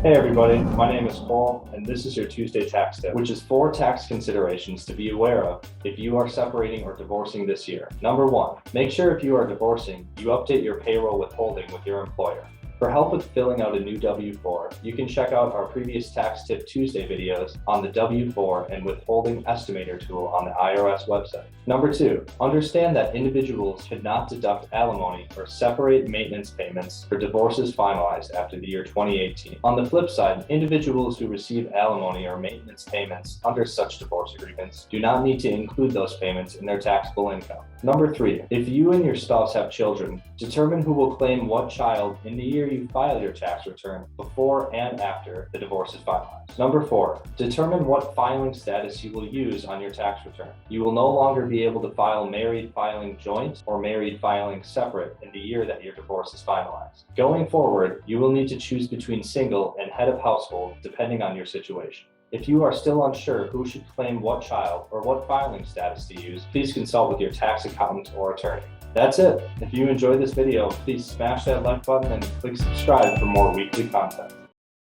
Hey everybody, my name is Paul, and this is your Tuesday tax tip, which is 4 tax considerations to be aware of if you are separating or divorcing this year. Number 1, make sure if you are divorcing, you update your payroll withholding with your employer. For help with filling out a new W-4, you can check out our previous Tax Tip Tuesday videos on the W-4 and withholding estimator tool on the IRS website. Number 2, understand that individuals cannot deduct alimony or separate maintenance payments for divorces finalized after the year 2018. On the flip side, individuals who receive alimony or maintenance payments under such divorce agreements do not need to include those payments in their taxable income. Number 3, if you and your spouse have children, determine who will claim what child in the year you file your tax return before and after the divorce is finalized. Number 4, determine what filing status you will use on your tax return. You will no longer be able to file married filing joint or married filing separate in the year that your divorce is finalized. Going forward, you will need to choose between single and head of household depending on your situation. If you are still unsure who should claim what child or what filing status to use, please consult with your tax accountant or attorney. That's it. If you enjoyed this video, please smash that like button and click subscribe for more weekly content.